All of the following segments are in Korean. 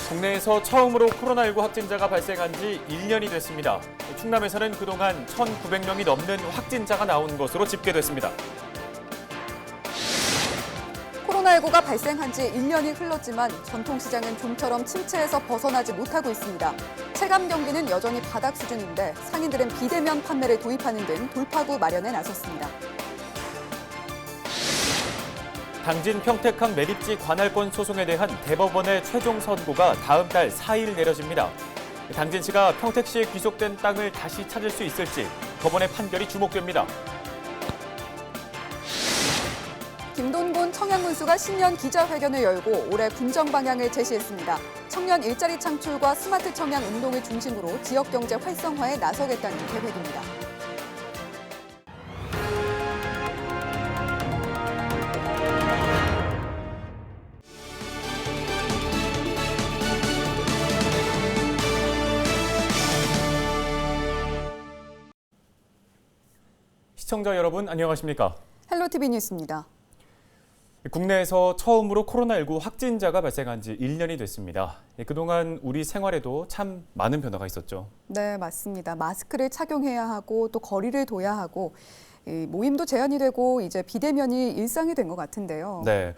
국내에서 처음으로 코로나19 확진자가 발생한 지 1년이 됐습니다. 충남에서는 그동안 1,900명이 넘는 확진자가 나온 것으로 집계됐습니다. 코로나19가 발생한 지 1년이 흘렀지만 전통시장은 좀처럼 침체에서 벗어나지 못하고 있습니다. 체감 경기는 여전히 바닥 수준인데 상인들은 비대면 판매를 도입하는 등 돌파구 마련에 나섰습니다. 당진 평택항 매립지 관할권 소송에 대한 대법원의 최종 선고가 다음 달 4일 내려집니다. 당진시가 평택시에 귀속된 땅을 다시 찾을 수 있을지 법원의 판결이 주목됩니다. 김동곤 청양군수가 신년 기자회견을 열고 올해 군정 방향을 제시했습니다. 청년 일자리 창출과 스마트 청양 운동을 중심으로 지역 경제 활성화에 나서겠다는 계획입니다. 시청자 여러분 안녕하십니까? 헬로티비 뉴스입니다. 국내에서 처음으로 코로나19 확진자가 발생한 지 1년이 됐습니다. 그동안 우리 생활에도 참 많은 변화가 있었죠. 네, 맞습니다. 마스크를 착용해야 하고 또 거리를 둬야 하고 모임도 제한이 되고 이제 비대면이 일상이 된 것 같은데요. 네,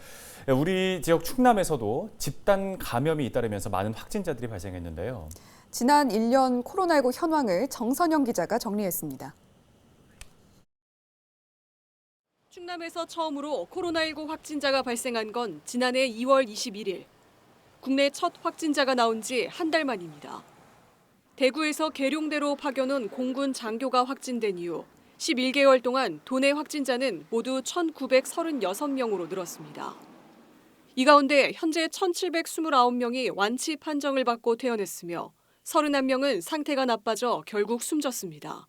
우리 지역 충남에서도 집단 감염이 잇따르면서 많은 확진자들이 발생했는데요. 지난 1년 코로나19 현황을 정선영 기자가 정리했습니다. 충남에서 처음으로 코로나19 확진자가 발생한 건 지난해 2월 21일. 국내 첫 확진자가 나온 지 한 달 만입니다. 대구에서 계룡대로 파견온 공군 장교가 확진된 이후 11개월 동안 도내 확진자는 모두 1,936명으로 늘었습니다. 이 가운데 현재 1,729명이 완치 판정을 받고 퇴원했으며 31명은 상태가 나빠져 결국 숨졌습니다.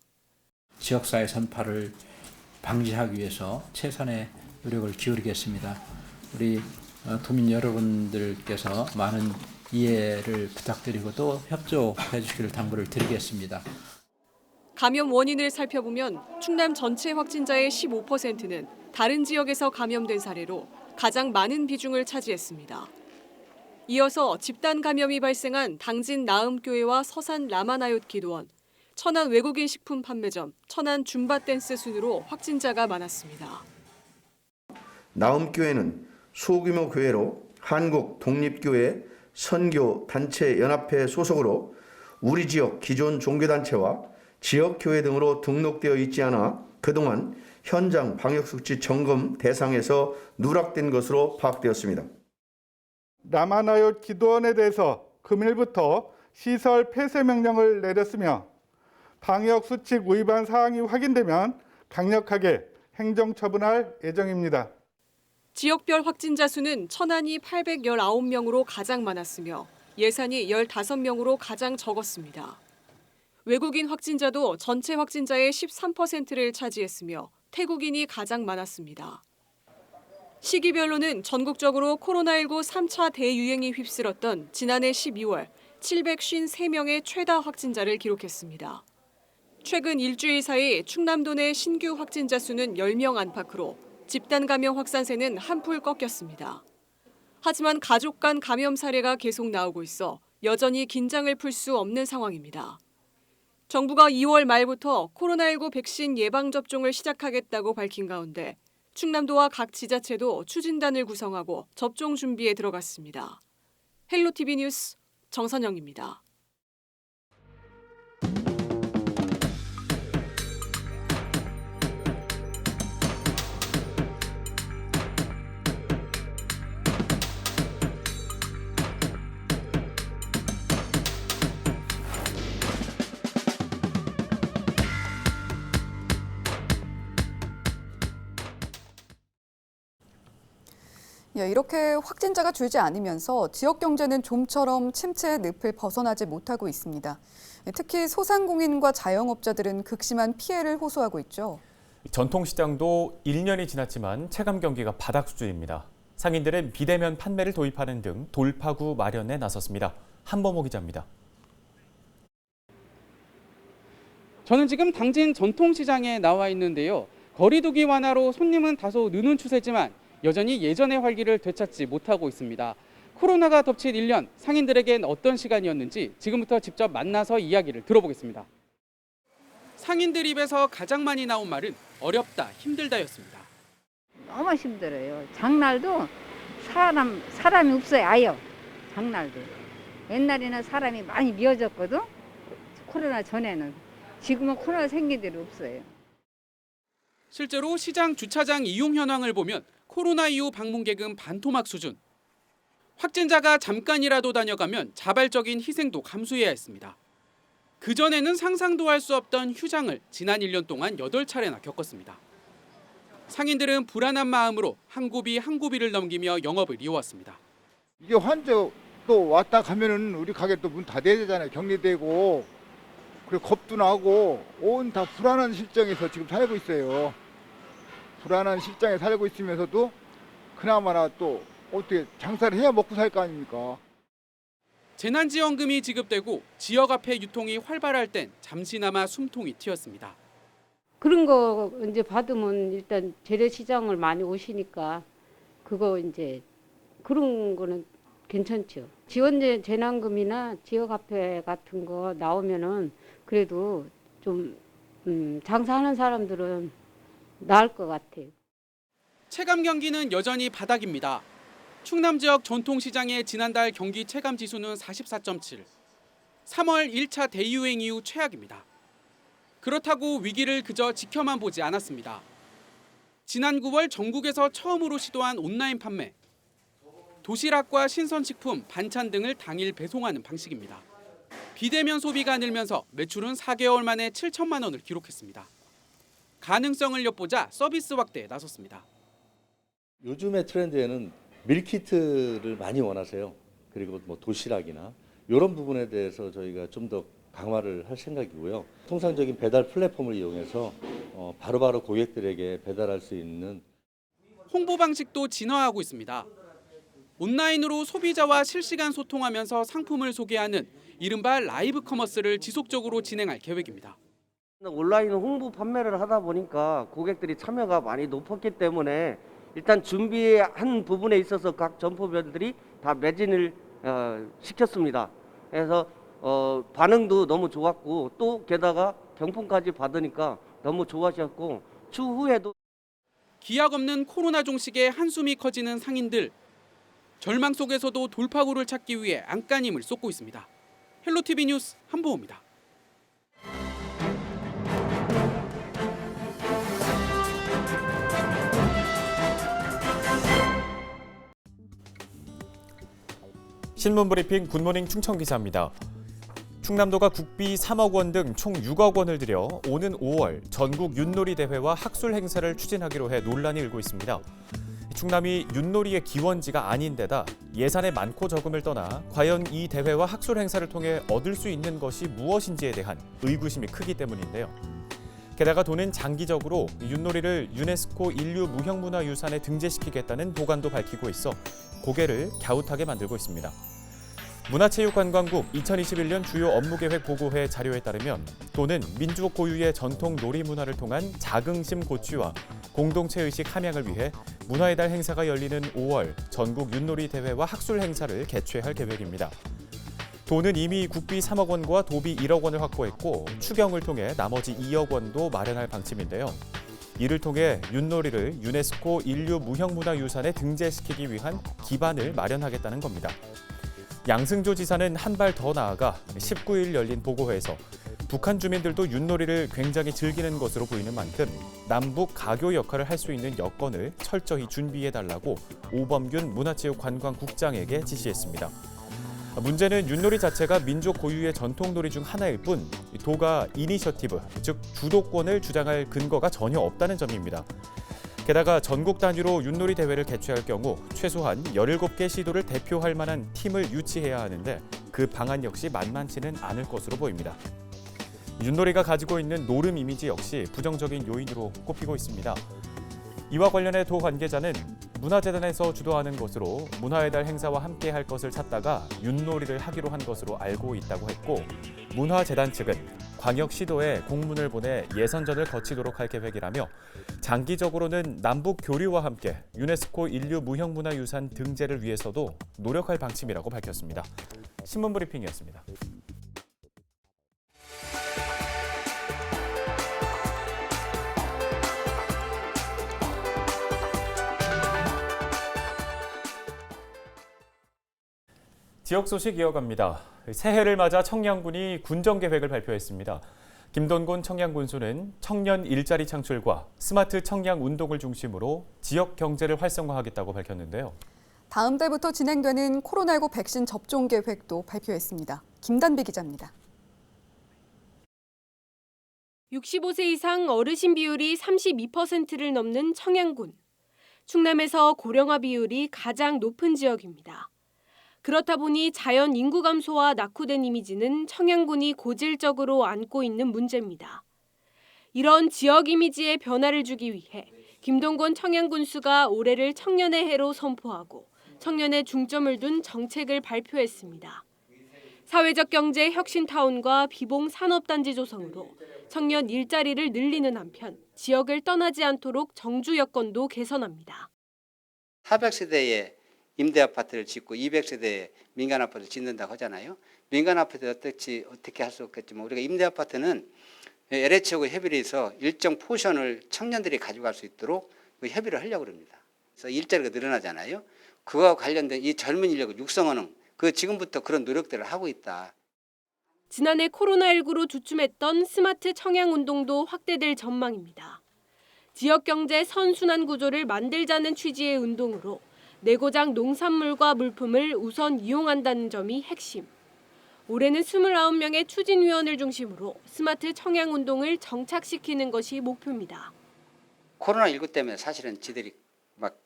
지역사회 전파를 방지하기 위해서 최선의 노력을 기울이겠습니다. 우리 도민 여러분들께서 많은 이해를 부탁드리고 또 협조해 주시기를 당부를 드리겠습니다. 감염 원인을 살펴보면 충남 전체 확진자의 15%는 다른 지역에서 감염된 사례로 가장 많은 비중을 차지했습니다. 이어서 집단 감염이 발생한 당진 나음교회와 서산 라마나얏 기도원, 천안 외국인 식품 판매점, 천안 줌바 댄스 순으로 확진자가 많았습니다. 나음교회는 소규모 교회로 한국 독립교회 선교 단체 연합회 소속으로 우리 지역 기존 종교단체와 지역교회 등으로 등록되어 있지 않아 그동안 현장 방역수칙 점검 대상에서 누락된 것으로 파악되었습니다. 라마나얏 기도원에 대해서 금일부터 시설 폐쇄 명령을 내렸으며 방역수칙 위반 사항이 확인되면 강력하게 행정처분할 예정입니다. 지역별 확진자 수는 천안이 819명으로 가장 많았으며 예산이 15명으로 가장 적었습니다. 외국인 확진자도 전체 확진자의 13%를 차지했으며 태국인이 가장 많았습니다. 시기별로는 전국적으로 코로나19 3차 대유행이 휩쓸었던 지난해 12월 753명의 최다 확진자를 기록했습니다. 최근 일주일 사이 충남도 내 신규 확진자 수는 10명 안팎으로 집단 감염 확산세는 한풀 꺾였습니다. 하지만 가족 간 감염 사례가 계속 나오고 있어 여전히 긴장을 풀 수 없는 상황입니다. 정부가 2월 말부터 코로나19 백신 예방접종을 시작하겠다고 밝힌 가운데 충남도와 각 지자체도 추진단을 구성하고 접종 준비에 들어갔습니다. 헬로티비 뉴스 정선영입니다. 이렇게 확진자가 줄지 않으면서 지역 경제는 좀처럼 침체의 늪을 벗어나지 못하고 있습니다. 특히 소상공인과 자영업자들은 극심한 피해를 호소하고 있죠. 전통시장도 1년이 지났지만 체감 경기가 바닥 수준입니다. 상인들은 비대면 판매를 도입하는 등 돌파구 마련에 나섰습니다. 한범호 기자입니다. 저는 지금 당진 전통시장에 나와 있는데요. 거리두기 완화로 손님은 다소 느는 추세지만 여전히 예전의 활기를 되찾지 못하고 있습니다. 코로나가 덮친 1년, 상인들에겐 어떤 시간이었는지 지금부터 직접 만나서 이야기를 들어보겠습니다. 상인들 입에서 가장 많이 나온 말은 어렵다, 힘들다였습니다. 너무 힘들어요. 장날도 사람이 없어요. 아예 장날도. 옛날에는 사람이 많이 미어졌거든. 코로나 전에는. 지금은 코로나 생긴 데도 없어요. 실제로 시장 주차장 이용 현황을 보면 코로나 이후 방문객은 반토막 수준. 확진자가 잠깐이라도 다녀가면 자발적인 희생도 감수해야 했습니다. 그전에는 상상도 할 수 없던 휴장을 지난 1년 동안 8차례나 겪었습니다. 상인들은 불안한 마음으로 한 고비 한 고비를 넘기며 영업을 이어왔습니다. 이게 환자 또 왔다 가면은 우리 가게 또 문 닫아야 되잖아요. 격리되고. 그리고 겁도 나고 온 다 불안한 실정에서 지금 살고 있어요. 불안한 실정에 살고 있으면서도 그나마나 또 어떻게 장사를 해야 먹고 살 거 아닙니까? 재난지원금이 지급되고 지역 앞에 유통이 활발할 땐 잠시나마 숨통이 트였습니다. 그런 거 이제 받으면 일단 재래시장을 많이 오시니까 그거 이제 그런 거는 괜찮죠. 지원 재난금이나 지역 화폐 같은 거 나오면은 그래도 좀 장사하는 사람들은 나을 것 같아요. 체감 경기는 여전히 바닥입니다. 충남 지역 전통시장의 지난달 경기 체감 지수는 44.7. 3월 1차 대유행 이후 최악입니다. 그렇다고 위기를 그저 지켜만 보지 않았습니다. 지난 9월 전국에서 처음으로 시도한 온라인 판매. 도시락과 신선식품, 반찬 등을 당일 배송하는 방식입니다. 비대면 소비가 늘면서 매출은 4개월 만에 7천만 원을 기록했습니다. 가능성을 엿보자 서비스 확대에 나섰습니다. 요즘의 트렌드에는 밀키트를 많이 원하세요. 그리고 뭐 도시락이나 이런 부분에 대해서 저희가 좀 더 강화를 할 생각이고요. 통상적인 배달 플랫폼을 이용해서 바로바로 고객들에게 배달할 수 있는 홍보 방식도 진화하고 있습니다. 온라인으로 소비자와 실시간 소통하면서 상품을 소개하는 이른바 라이브 커머스를 지속적으로 진행할 계획입니다. 온라인 홍보 판매를 하다 보니까 고객들이 참여가 많이 높았기 때문에 일단 준비한 부분에 있어서 각 점포별들이 다 매진을 시켰습니다. 그래서 반응도 너무 좋았고 또 게다가 경품까지 받으니까 너무 좋아하셨고 추후에도 기약 없는 코로나 종식에 한숨이 커지는 상인들. 절망 속에서도 돌파구를 찾기 위해 안간힘을 쏟고 있습니다. 헬로티비 뉴스 한보호입니다. 신문브리핑 굿모닝 충청기사입니다. 충남도가 국비 3억 원 등 총 6억 원을 들여 오는 5월 전국 윷놀이 대회와 학술 행사를 추진하기로 해 논란이 일고 있습니다. 충남이 윷놀이의 기원지가 아닌 데다 예산의 많고 적음을 떠나 과연 이 대회와 학술 행사를 통해 얻을 수 있는 것이 무엇인지에 대한 의구심이 크기 때문인데요. 게다가 도는 장기적으로 윷놀이를 유네스코 인류 무형문화유산에 등재시키겠다는 보관도 밝히고 있어 고개를 갸웃하게 만들고 있습니다. 문화체육관광국 2021년 주요 업무계획 보고회 자료에 따르면 도는 민족 고유의 전통 놀이 문화를 통한 자긍심 고취와 공동체의식 함양을 위해 문화의 달 행사가 열리는 5월 전국 윷놀이 대회와 학술 행사를 개최할 계획입니다. 도는 이미 국비 3억 원과 도비 1억 원을 확보했고 추경을 통해 나머지 2억 원도 마련할 방침인데요. 이를 통해 윷놀이를 유네스코 인류 무형문화유산에 등재시키기 위한 기반을 마련하겠다는 겁니다. 양승조 지사는 한 발 더 나아가 19일 열린 보고회에서 북한 주민들도 윷놀이를 굉장히 즐기는 것으로 보이는 만큼 남북 가교 역할을 할 수 있는 여건을 철저히 준비해달라고 오범균 문화체육관광국장에게 지시했습니다. 문제는 윷놀이 자체가 민족 고유의 전통놀이 중 하나일 뿐 도가 이니셔티브, 즉 주도권을 주장할 근거가 전혀 없다는 점입니다. 게다가 전국 단위로 윷놀이 대회를 개최할 경우 최소한 17개 시도를 대표할 만한 팀을 유치해야 하는데 그 방안 역시 만만치는 않을 것으로 보입니다. 윷놀이가 가지고 있는 노름 이미지 역시 부정적인 요인으로 꼽히고 있습니다. 이와 관련해 도 관계자는 문화재단에서 주도하는 것으로 문화의 달 행사와 함께 할 것을 찾다가 윷놀이를 하기로 한 것으로 알고 있다고 했고 문화재단 측은 광역시도에 공문을 보내 예선전을 거치도록 할 계획이라며 장기적으로는 남북 교류와 함께 유네스코 인류 무형문화유산 등재를 위해서도 노력할 방침이라고 밝혔습니다. 신문브리핑이었습니다. 지역 소식 이어갑니다. 새해를 맞아 청양군이 군정 계획을 발표했습니다. 김돈곤 청양군수는 청년 일자리 창출과 스마트 청양 운동을 중심으로 지역 경제를 활성화하겠다고 밝혔는데요. 다음 달부터 진행되는 코로나19 백신 접종 계획도 발표했습니다. 김단비 기자입니다. 65세 이상 어르신 비율이 32%를 넘는 청양군. 충남에서 고령화 비율이 가장 높은 지역입니다. 그렇다 보니 자연 인구 감소와 낙후된 이미지는 청양군이 고질적으로 안고 있는 문제입니다. 이런 지역 이미지에 변화를 주기 위해 김동곤 청양군수가 올해를 청년의 해로 선포하고 청년에 중점을 둔 정책을 발표했습니다. 사회적 경제 혁신타운과 비봉 산업단지 조성으로 청년 일자리를 늘리는 한편 지역을 떠나지 않도록 정주 여건도 개선합니다. 400세대의 임대 아파트를 짓고 200세대의 민간 아파트를 짓는다고 하잖아요. 민간 아파트 어떻게 할 수 없겠지만 우리가 임대 아파트는 LH하고 협의를 해서 일정 포션을 청년들이 가져갈 수 있도록 협의를 하려고 합니다. 그래서 일자리가 늘어나잖아요. 그와 관련된 이 젊은 인력을 육성하는 지금부터 그런 노력들을 하고 있다. 지난해 코로나19로 주춤했던 스마트 청양 운동도 확대될 전망입니다. 지역 경제 선순환 구조를 만들자는 취지의 운동으로 내고장 농산물과 물품을 우선 이용한다는 점이 핵심. 올해는 29명의 추진위원을 중심으로 스마트 청양 운동을 정착시키는 것이 목표입니다. 코로나19 때문에 사실은 지들이 막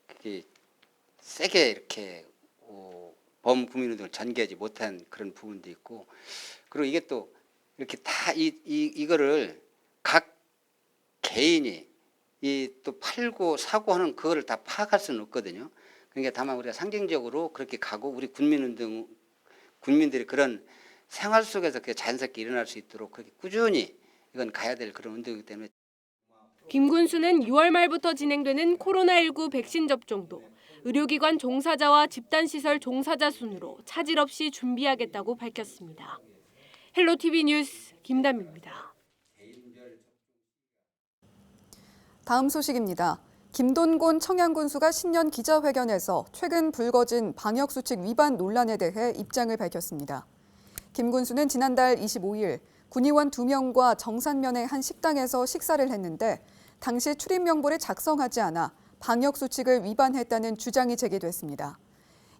세게 이렇게 범국민운동을 전개하지 못한 그런 부분도 있고, 그리고 이게 또 이렇게 다 이거를 각 개인이 또 팔고 사고 하는 그거를 다 파악할 수는 없거든요. 그러니까 다만 우리가 상징적으로 그렇게 가고 우리 국민들이 그런 생활 속에서 자연스럽게 일어날 수 있도록 그렇게 꾸준히 이건 가야 될 그런 운동이기 때문에. 김 군수는 6월 말부터 진행되는 코로나19 백신 접종도 의료기관 종사자와 집단시설 종사자 순으로 차질 없이 준비하겠다고 밝혔습니다. 헬로티비 뉴스 김담입니다. 다음 소식입니다. 김돈곤 청양군수가 신년 기자회견에서 최근 불거진 방역수칙 위반 논란에 대해 입장을 밝혔습니다. 김 군수는 지난달 25일 군의원 2명과 정산면의 한 식당에서 식사를 했는데 당시 출입 명부를 작성하지 않아 방역수칙을 위반했다는 주장이 제기됐습니다.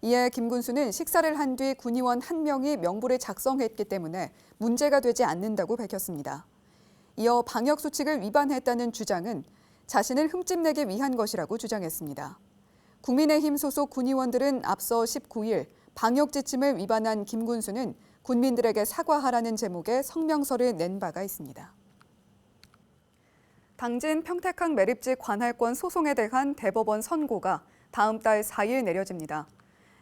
이에 김 군수는 식사를 한 뒤 군의원 1명이 명부를 작성했기 때문에 문제가 되지 않는다고 밝혔습니다. 이어 방역수칙을 위반했다는 주장은 자신을 흠집내기 위한 것이라고 주장했습니다. 국민의힘 소속 군의원들은 앞서 19일 방역 지침을 위반한 김 군수는 군민들에게 사과하라는 제목의 성명서를 낸 바가 있습니다. 당진 평택항 매립지 관할권 소송에 대한 대법원 선고가 다음 달 4일 내려집니다.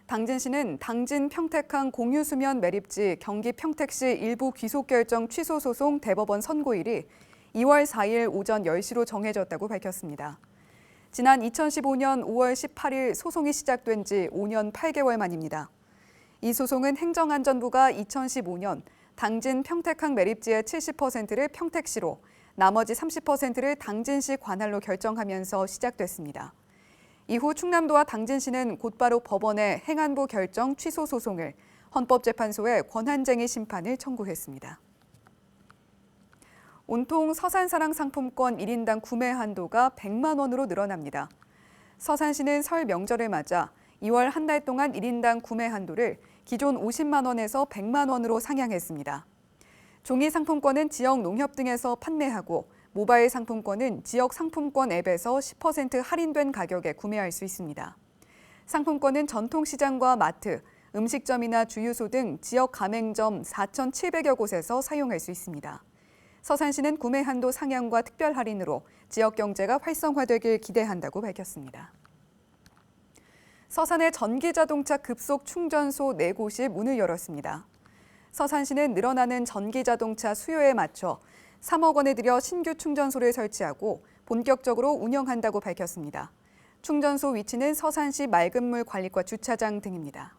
당진시는 당진 평택항 공유수면 매립지 경기 평택시 일부 귀속 결정 취소 소송 대법원 선고일이 2월 4일 오전 10시로 정해졌다고 밝혔습니다. 지난 2015년 5월 18일 소송이 시작된 지 5년 8개월 만입니다. 이 소송은 행정안전부가 2015년 당진 평택항 매립지의 70%를 평택시로 나머지 30%를 당진시 관할로 결정하면서 시작됐습니다. 이후 충남도와 당진시는 곧바로 법원에 행안부 결정 취소 소송을, 헌법재판소에 권한쟁의 심판을 청구했습니다. 온통 서산사랑 상품권 1인당 구매 한도가 100만 원으로 늘어납니다. 서산시는 설 명절을 맞아 2월 한 달 동안 1인당 구매 한도를 기존 50만 원에서 100만 원으로 상향했습니다. 종이 상품권은 지역 농협 등에서 판매하고 모바일 상품권은 지역 상품권 앱에서 10% 할인된 가격에 구매할 수 있습니다. 상품권은 전통시장과 마트, 음식점이나 주유소 등 지역 가맹점 4,700여 곳에서 사용할 수 있습니다. 서산시는 구매 한도 상향과 특별 할인으로 지역 경제가 활성화되길 기대한다고 밝혔습니다. 서산의 전기자동차 급속 충전소 4곳이 문을 열었습니다. 서산시는 늘어나는 전기자동차 수요에 맞춰 3억 원에 들여 신규 충전소를 설치하고 본격적으로 운영한다고 밝혔습니다. 충전소 위치는 서산시 맑은물 관리과 주차장 등입니다.